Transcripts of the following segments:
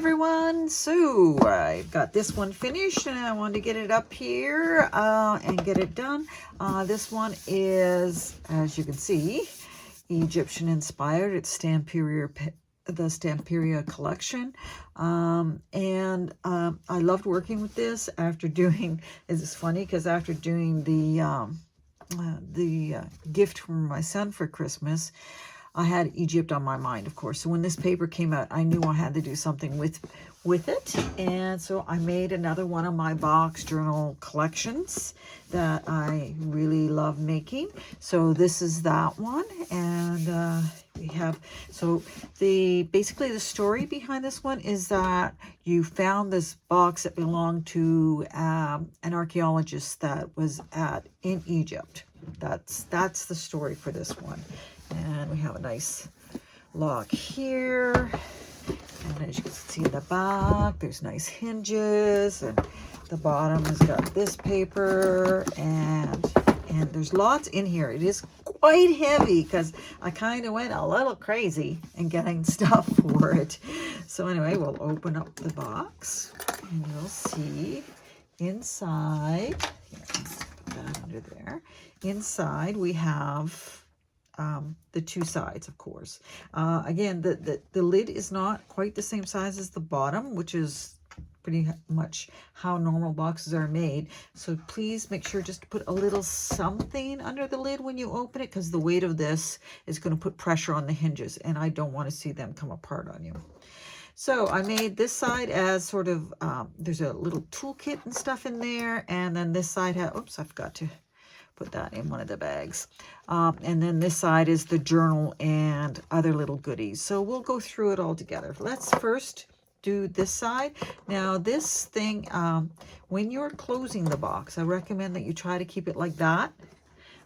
everyone. So I've got this one finished and I wanted to get it up here and get it done. This one is, as you can see, Egyptian inspired. It's Stamperia, the Stamperia collection. I loved working with this after doing, it's funny because after doing the gift from my son for Christmas, I had Egypt on my mind, of course. So when this paper came out, I knew I had to do something with it. And so I made another one of my box journal collections that I really love making. So this is that one. And we have, so basically the story behind this one is that you found this box that belonged to an archaeologist that was in Egypt. That's the story for this one. And we have a nice lock here. And as you can see in the back, there's nice hinges. And the bottom has got this paper. And there's lots in here. It is quite heavy because I kind of went a little crazy in getting stuff for it. So anyway, we'll open up the box. And you'll see inside, put that under there. Inside we have the two sides, of course. Again, the lid is not quite the same size as the bottom, which is pretty much how normal boxes are made. So please make sure just to put a little something under the lid when you open it, because the weight of this is going to put pressure on the hinges, and I don't want to see them come apart on you. So I made this side as sort of, there's a little toolkit and stuff in there, and then this side has, oops, I forgot to put that in one of the bags. And then this side is the journal and other little goodies. So we'll go through it all together. Let's first do this side. Now this thing, when you're closing the box, I recommend that you try to keep it like that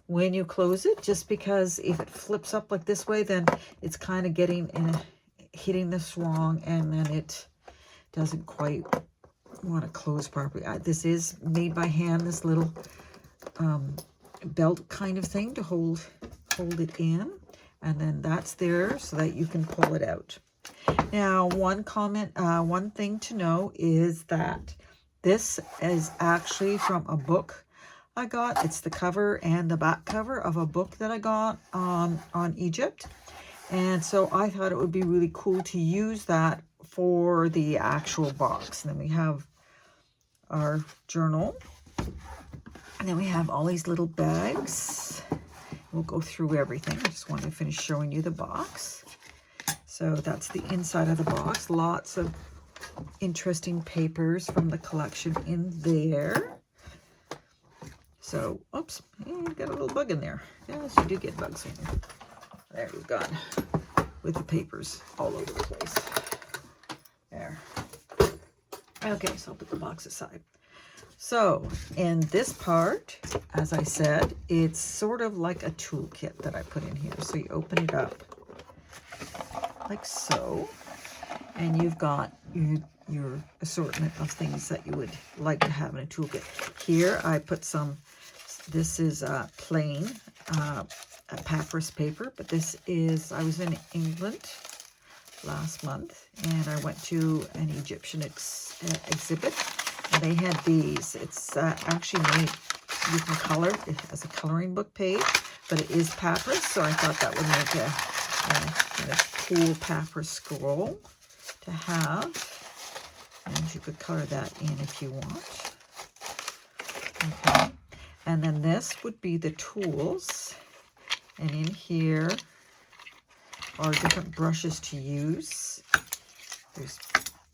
when you close it, just because if it flips up like this way, then it's kind of hitting this wrong, and then it doesn't quite want to close properly. This is made by hand, this little belt kind of thing to hold it in, and then that's there so that you can pull it out. Now one thing to know is that this is actually from a book I got. It's the cover and the back cover of a book that I got on Egypt, and so I thought it would be really cool to use that for the actual box. And then we have our journal. And then we have all these little bags. We'll go through everything. I just wanted to finish showing you the box. So that's the inside of the box. Lots of interesting papers from the collection in there. So, oops, got a little bug in there. Yes, you do get bugs in there. There we've gone with the papers all over the place. There. Okay, so I'll put the box aside. So in this part, as I said, it's sort of like a toolkit that I put in here. So you open it up like so, and you've got your assortment of things that you would like to have in a toolkit. Here I put some, this is plain papyrus paper, but this is, I was in England last month, and I went to an Egyptian exhibit. And they had these. It's actually made, you can color it as a coloring book page, but it is papyrus, so I thought that would make a cool papyrus scroll to have. And you could color that in if you want. Okay. And then this would be the tools. And in here are different brushes to use. There's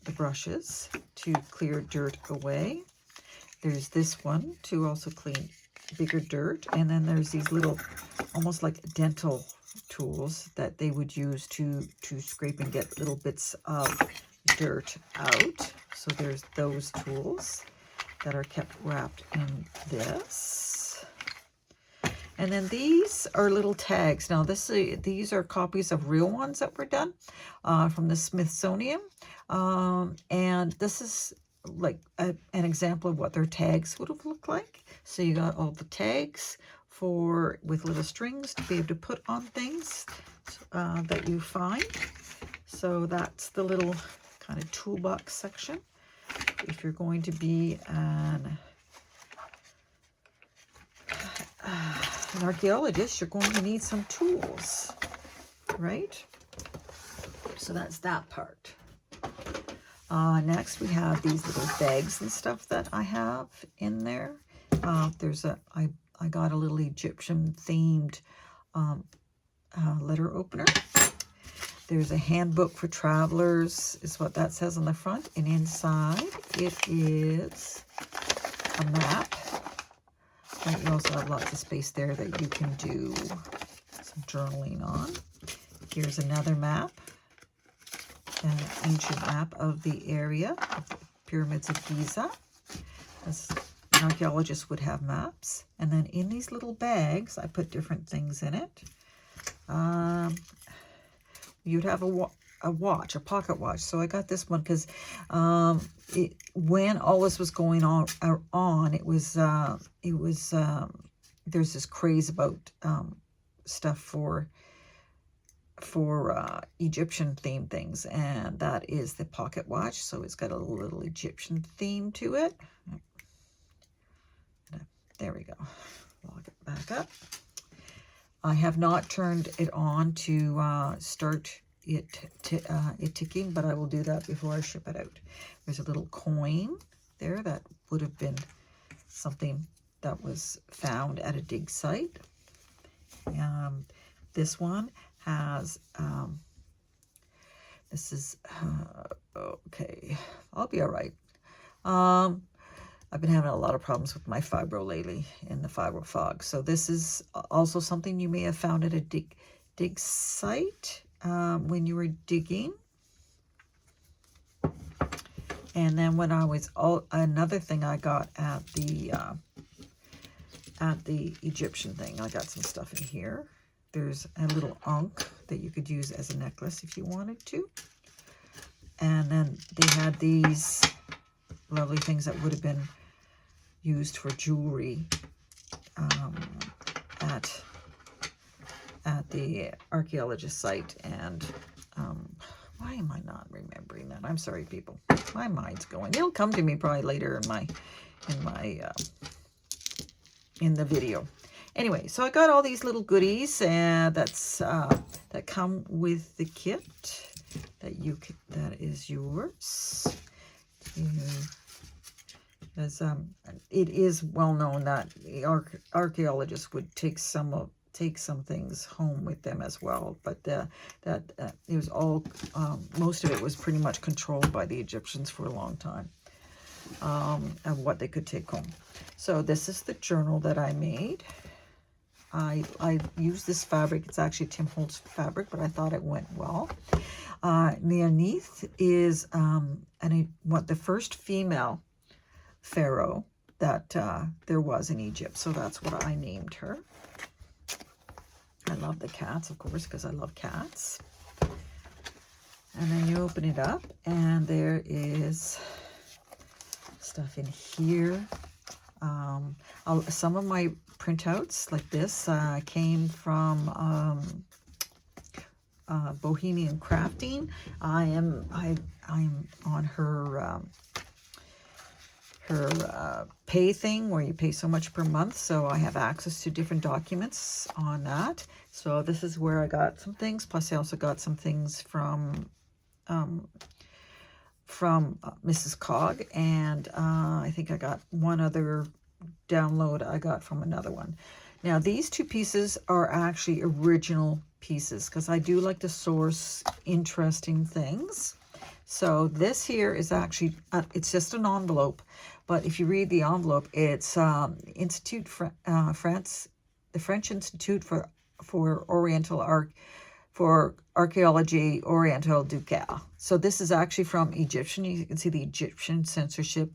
the brushes to clear dirt away. There's this one to also clean bigger dirt. And then there's these little, almost like dental tools that they would use to scrape and get little bits of dirt out. So there's those tools that are kept wrapped in this. And then these are little tags. Now these are copies of real ones that were done from the Smithsonian. And this is like an example of what their tags would have looked like. So you got all the tags with little strings to be able to put on things that you find. So that's the little kind of toolbox section. If you're going to be an archaeologist, you're going to need some tools, right? So that's that part. Next, we have these little bags and stuff that I have in there. I got a little Egyptian themed letter opener. There's a handbook for travelers, is what that says on the front. And inside, it is a map. And you also have lots of space there that you can do some journaling on. Here's another map, an ancient map of the area of the pyramids of Giza. As an archaeologist would have maps. And then in these little bags, I put different things in it. You'd have a watch, a pocket watch. So I got this one because when all this was going on, there's this craze about stuff for Egyptian themed things, and that is the pocket watch. So it's got a little Egyptian theme to it. There we go. Log it back up. I have not turned it on to start it ticking, but I will do that before I ship it out. There's a little coin there that would have been something that was found at a dig site. This one has, this is, okay, I'll be all right. I've been having a lot of problems with my fibro lately in the fibro fog. So this is also something you may have found at a dig site when you were digging. And then when I was, another thing I got at the Egyptian thing, I got some stuff in here. There's a little ankh that you could use as a necklace if you wanted to. And then they had these lovely things that would have been used for jewelry at the archaeologist site. And why am I not remembering that? I'm sorry, people. My mind's going. It'll come to me probably later in the video. Anyway, so I got all these little goodies that come with the kit that is yours. Because it is well known that the archaeologists would take some things home with them as well, but it was all most of it was pretty much controlled by the Egyptians for a long time, of what they could take home. So this is the journal that I made. I used this fabric. It's actually Tim Holtz fabric, but I thought it went well. Underneath is the first female pharaoh that there was in Egypt. So that's what I named her. I love the cats, of course, because I love cats. And then you open it up, and there is stuff in here. Some of my printouts, like this, came from Bohemian Crafting. I'm on her pay thing where you pay so much per month, so I have access to different documents on that. So this is where I got some things, plus I also got some things from Mrs. Cog, and I think I got one other download I got from another one. Now these two pieces are actually original pieces, because I do like to source interesting things. So this here is actually, it's just an envelope, but if you read the envelope, it's the French Institute for Archeology Oriental du Caire. So this is actually from Egyptian. You can see the Egyptian censorship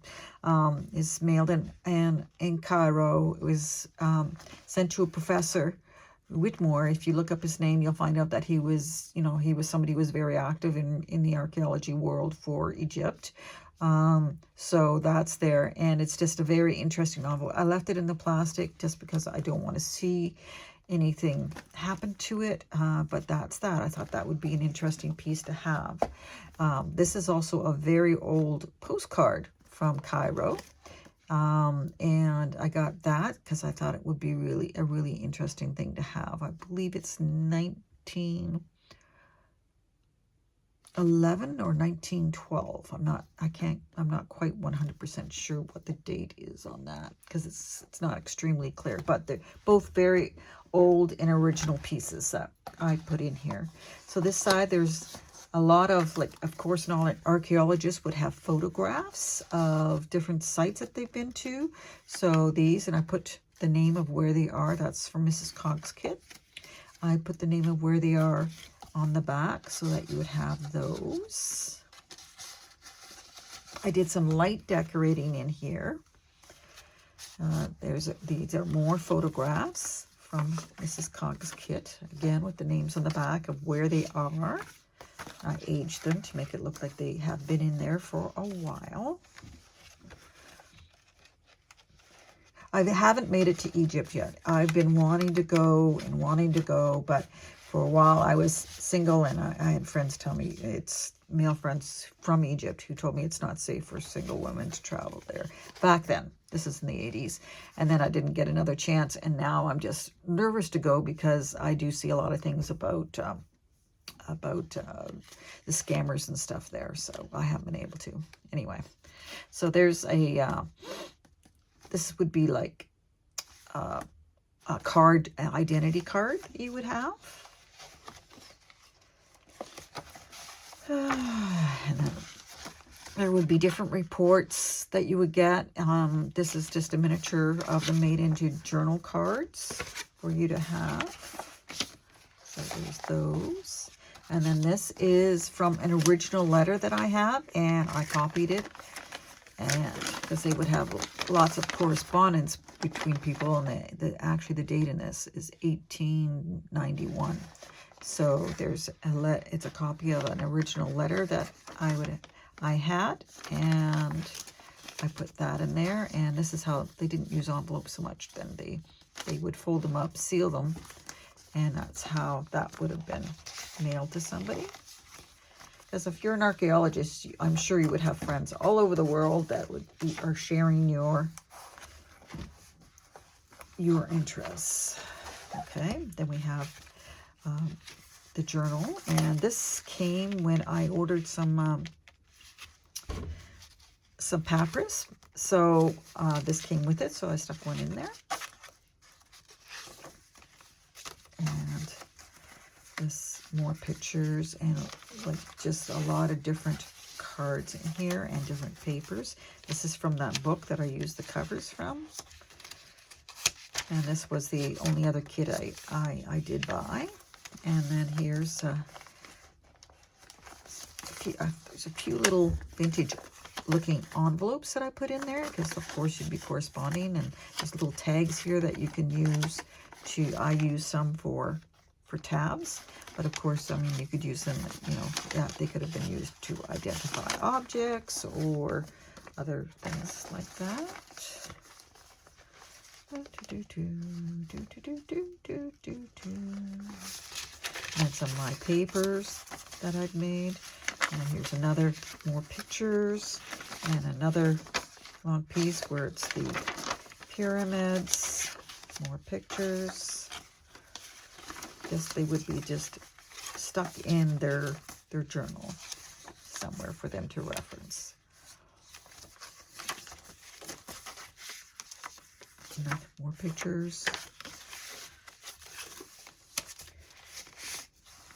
is mailed in Cairo. It was sent to a professor, Whitmore. If you look up his name, you'll find out that he was somebody who was very active in the archaeology world for Egypt. So that's there, and it's just a very interesting novel. I left it in the plastic just because I don't want to see anything happened to it, but that's that. I thought that would be an interesting piece to have. This is also a very old postcard from Cairo, and I got that because I thought it would be a really interesting thing to have. I believe it's 1911 or 1912. I'm not quite 100% sure what the date is on that because it's not extremely clear, but they're both very old and original pieces that I put in here. So this side, there's a lot of, like, of course, all archaeologists would have photographs of different sites that they've been to. So these, and I put the name of where they are. That's from Mrs. Conk's kit. I put the name of where they are on the back so that you would have those. I did some light decorating in here. These are more photographs from Mrs. Conk's kit, again with the names on the back of where they are. I aged them to make it look like they have been in there for a while. I haven't made it to Egypt yet. I've been wanting to go, but for a while I was single, and I had friends tell me, it's male friends from Egypt who told me it's not safe for single women to travel there. Back then, this is in the 80s, and then I didn't get another chance, and now I'm just nervous to go because I do see a lot of things about the scammers and stuff there, so I haven't been able to. Anyway, so there's this would be like a card, an identity card that you would have. And then there would be different reports that you would get. This is just a miniature of them made into journal cards for you to have. So there's those. And then this is from an original letter that I have, and I copied it. And because they would have lots of correspondence between people, and actually the date in this is 1891. So there's it's a copy of an original letter that I had, and I put that in there. And this is how they didn't use envelopes so much then. They would fold them up, seal them, and that's how that would have been mailed to somebody. Because if you're an archaeologist, I'm sure you would have friends all over the world that are sharing your interests. Okay, then we have the journal, and this came when I ordered some papyrus. So this came with it, so I stuck one in there. And this, more pictures, and like just a lot of different cards in here and different papers. This is from that book that I used the covers from. And this was the only other kit I did buy. And then here's there's a few little vintage looking envelopes that I put in there, because of course you'd be corresponding, and there's little tags here that you can use I use some for tabs, but of course, I mean, you could use them, they could have been used to identify objects or other things like that. And some of my papers that I've made. And here's more pictures, and another long piece where it's the pyramids, more pictures. They would be just stuck in their journal somewhere for them to reference. And more pictures.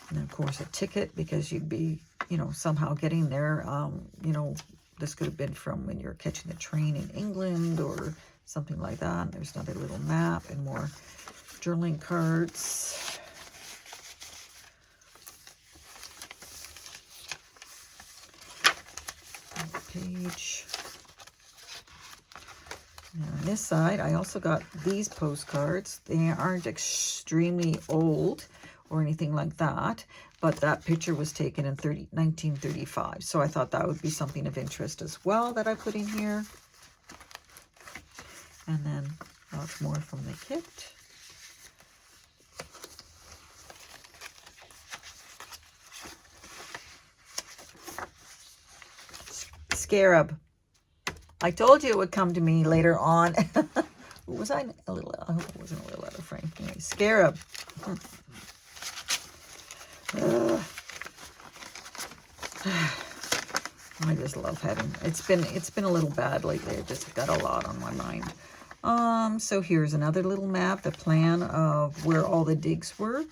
And then, of course, a ticket, because you'd be, somehow getting there. This could have been from when you're catching the train in England or something like that. And there's another little map and more journaling cards. Page. Now on this side, I also got these postcards. They aren't extremely old or anything like that, but that picture was taken in 1935. So I thought that would be something of interest as well that I put in here. And then lots more from the kit. scarab. I told you it would come to me later on. Was I a little, I hope it wasn't a little out of frame. Anyway, scarab. I just love having, it's been a little bad lately. I just got a lot on my mind. So here's another little map, the plan of where all the digs were.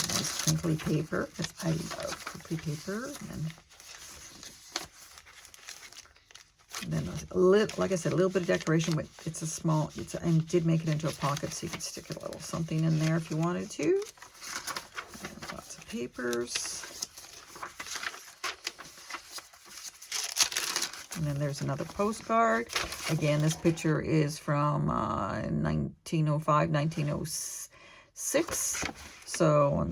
Nice crinkly paper, because I love crinkly paper. And then a little, like I said, a little bit of decoration, but it's a small, I did make it into a pocket so you could stick a little something in there if you wanted to. And lots of papers. And then there's another postcard. Again, this picture is from 1905, 1906. So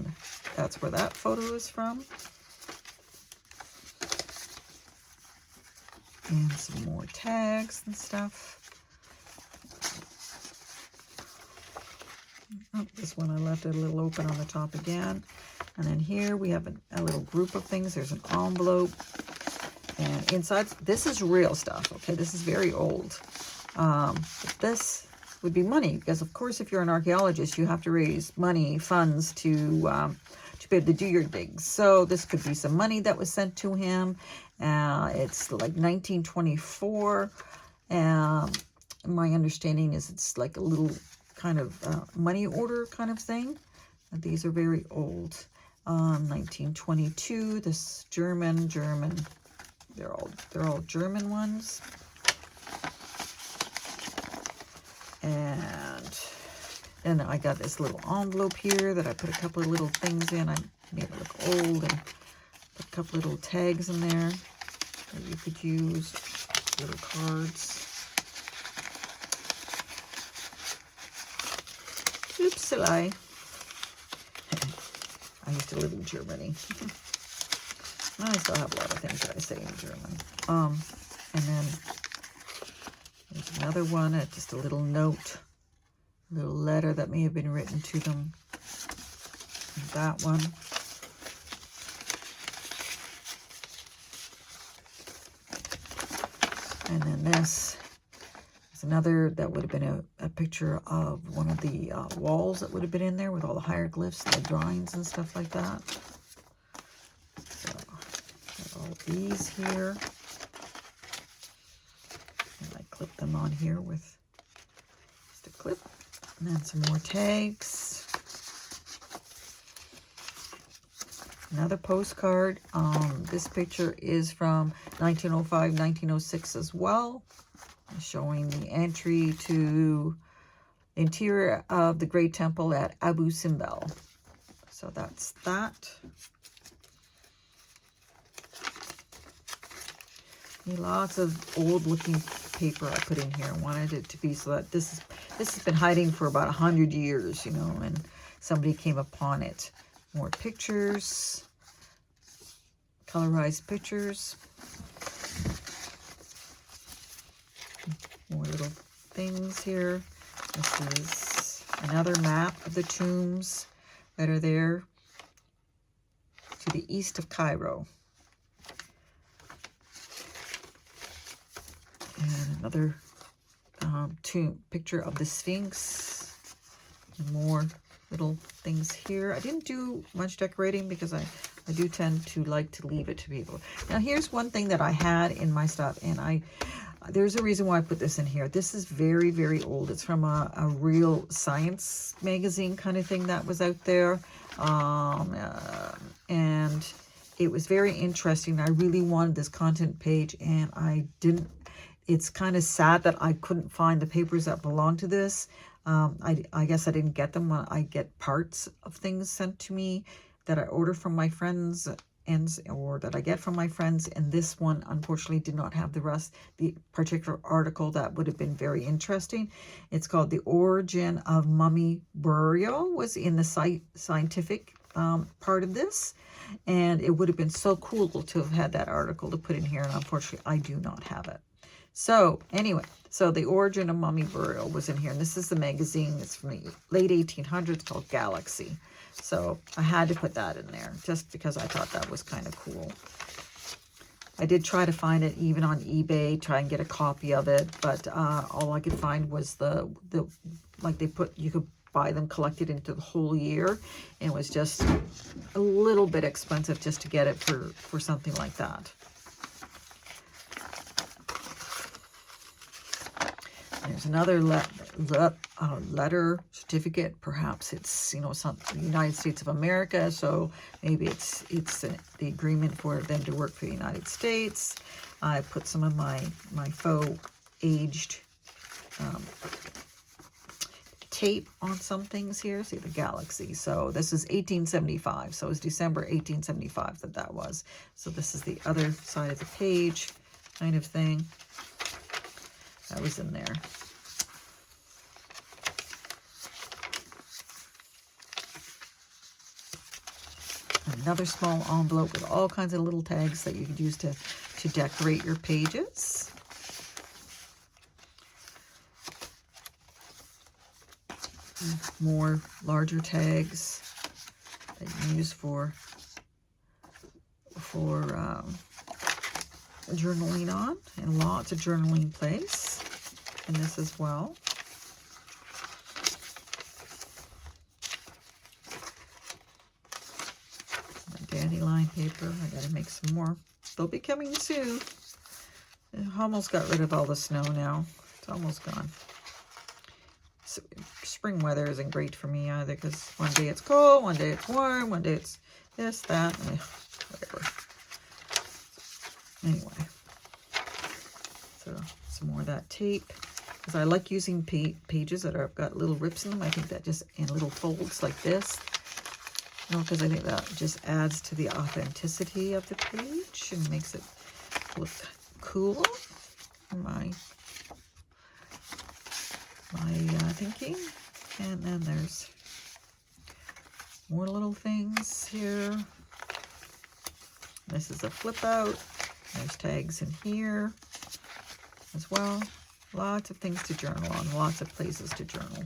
that's where that photo is from. And some more tags and stuff. Oh, this one I left it a little open on the top again. And then here we have a little group of things. There's an envelope. And inside, this is real stuff, okay? This is very old. This would be money, because of course, if you're an archaeologist, you have to raise money, funds to be able to do your digs. So this could be some money that was sent to him. It's like 1924. My understanding is it's like a little kind of money order kind of thing. These are very old. 1922. This German. They're all German ones. And then I got this little envelope here that I put a couple of little things in. I made it look old and put a couple little tags in there that you could use, little cards. Oops, I used to live in Germany. I still have a lot of things that I say in German. And then there's another one, just a little note, a little letter that may have been written to them. And that one. And then this is another that would have been a picture of one of the walls that would have been in there with all the hieroglyphs, the drawings and stuff like that. All these here, and I clip them on here with just a clip, and then some more tags. Another postcard. This picture is from 1905, 1906 as well, showing the entry to the interior of the Great Temple at Abu Simbel. So that's that. Lots of old looking paper I put in here. I wanted it to be so that this has been hiding for about 100 years, you know, and somebody came upon it. More pictures, colorized pictures. More little things here. This is another map of the tombs that are there to the east of Cairo. And another picture of the Sphinx. And more little things here. I didn't do much decorating because I do tend to like to leave it to people. Now here's one thing that I had in my stuff, and there's a reason why I put this in here. This is very, very old. It's from a real science magazine kind of thing that was out there. And it was very interesting. I really wanted this content page, and I didn't. It's kind of sad that I couldn't find the papers that belong to this. I guess I didn't get them. I get parts of things sent to me that I order from my friends or that I get from my friends. And this one, unfortunately, did not have the rest, the particular article that would have been very interesting. It's called The Origin of Mummy Burial, was in the scientific part of this. And it would have been so cool to have had that article to put in here. And unfortunately, I do not have it. So anyway, so the origin of mummy burial was in here. And this is the magazine. It's from the late 1800s called Galaxy. So I had to put that in there just because I thought that was kind of cool. I did try to find it even on eBay, try and get a copy of it, but all I could find was like you could buy them collected into the whole year, and it was just a little bit expensive just to get it for something like that. There's another letter, certificate. Perhaps it's, some United States of America, so maybe it's the agreement for them to work for the United States. I put some of my faux aged tape on some things here. See the Galaxy. So this is 1875. So it was December 1875 that was. So this is the other side of the page kind of thing. That was in there. Another small envelope with all kinds of little tags that you could use to decorate your pages. More larger tags that you can use for journaling on, and lots of journaling place in this as well. Dandelion paper. I gotta make some more. They'll be coming soon. I almost got rid of all the snow now. It's almost gone. Spring weather isn't great for me either, because one day it's cold, one day it's warm, one day it's this, that, and whatever. Anyway, so some more of that tape, because I like using pages that have got little rips in them. I think that just, in little folds like this, because I think that just adds to the authenticity of the page and makes it look cool in my thinking. And then there's more little things here. This is a flip out. There's tags in here as well. Lots of things to journal on, lots of places to journal.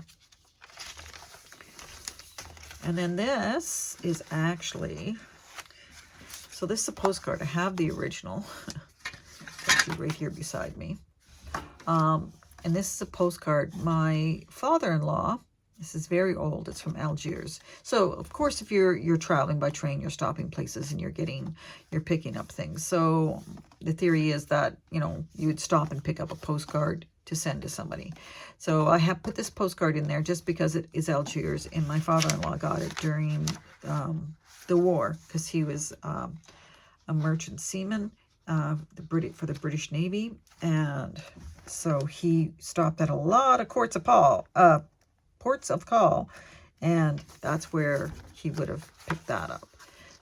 And then this is actually, so this is a postcard. I have the original, actually right here beside me. And this is a postcard. My father-in-law, this is very old, it's from Algiers. So of course, if you're traveling by train, you're stopping places and you're picking up things. So the theory is that, you would stop and pick up a postcard to send to somebody. So I have put this postcard in there just because it is Algiers, and my father-in-law got it during the war, because he was a merchant seaman for the British Navy, and so he stopped at a lot of ports of call, and that's where he would have picked that up.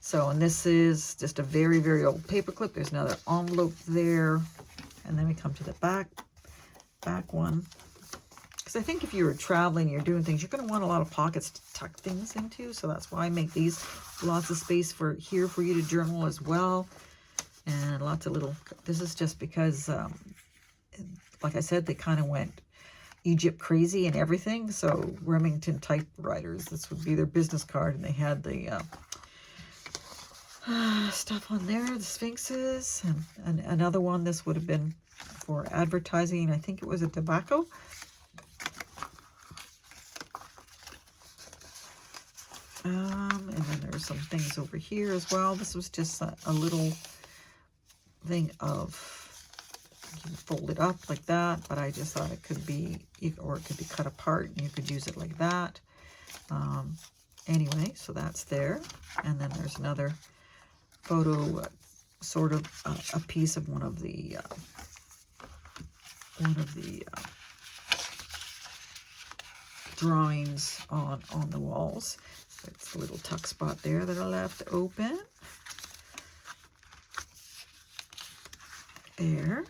So, and this is just a very, very old paperclip. There's another envelope there, and then we come to the back one, because I think if you're traveling, you're doing things, you're going to want a lot of pockets to tuck things into. So that's why I make these, lots of space for you to journal as well, and lots of little. This is just because, like I said, they kind of went Egypt crazy and everything. So Remington typewriters, this would be their business card, and they had the stuff on there, the sphinxes, and another one. This would have been for advertising. I think it was a tobacco. And then there's some things over here as well. This was just a little thing of, you can fold it up like that, but I just thought it could be, or it could be cut apart and you could use it like that. Anyway, so that's there. And then there's another photo, sort of a piece of one of the drawings on the walls. So it's a little tuck spot there that I left open. There.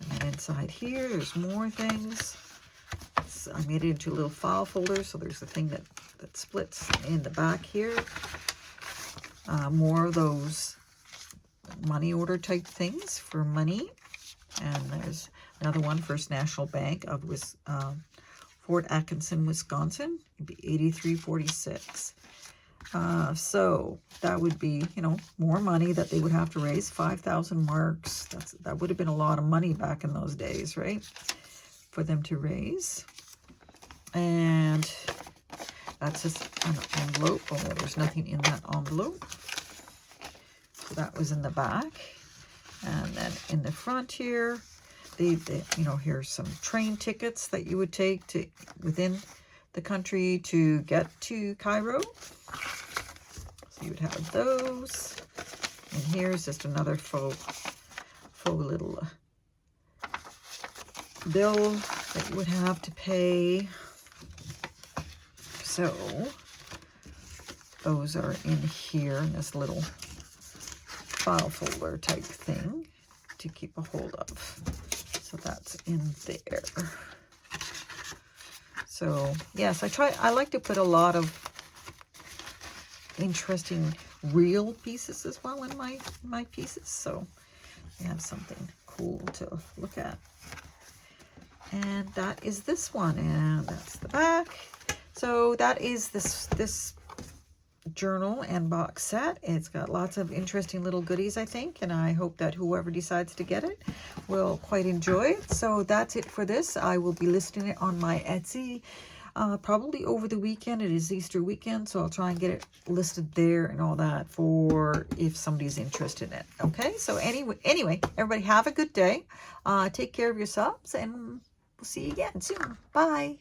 And then inside here, there's more things. I made it into a little file folder, so there's the thing that splits in the back here. More of those money order type things for money. And there's another one, First National Bank of Fort Atkinson, Wisconsin. It'd be $83.46. So that would be, you know, more money that they would have to raise. 5,000 marks. That would have been a lot of money back in those days, right? For them to raise. And that's just an envelope. Oh, there's nothing in that envelope. So that was in the back. And then in the front here, you know, here's some train tickets that you would take to within the country to get to Cairo. So you would have those. And here's just another faux little bill that you would have to pay. So those are in here in this little file folder type thing to keep a hold of. So that's in there. So yes, I like to put a lot of interesting real pieces as well in my pieces. So you have something cool to look at. And that is this one, and that's the back. So that is this journal and box set. It's got lots of interesting little goodies, I think, and I hope that whoever decides to get it will quite enjoy it. So that's it for this. I will be listing it on my Etsy probably over the weekend. It is Easter weekend, so I'll try and get it listed there and all that for if somebody's interested in it. Okay, so anyway, everybody have a good day. Take care of yourselves, and we'll see you again soon. Bye.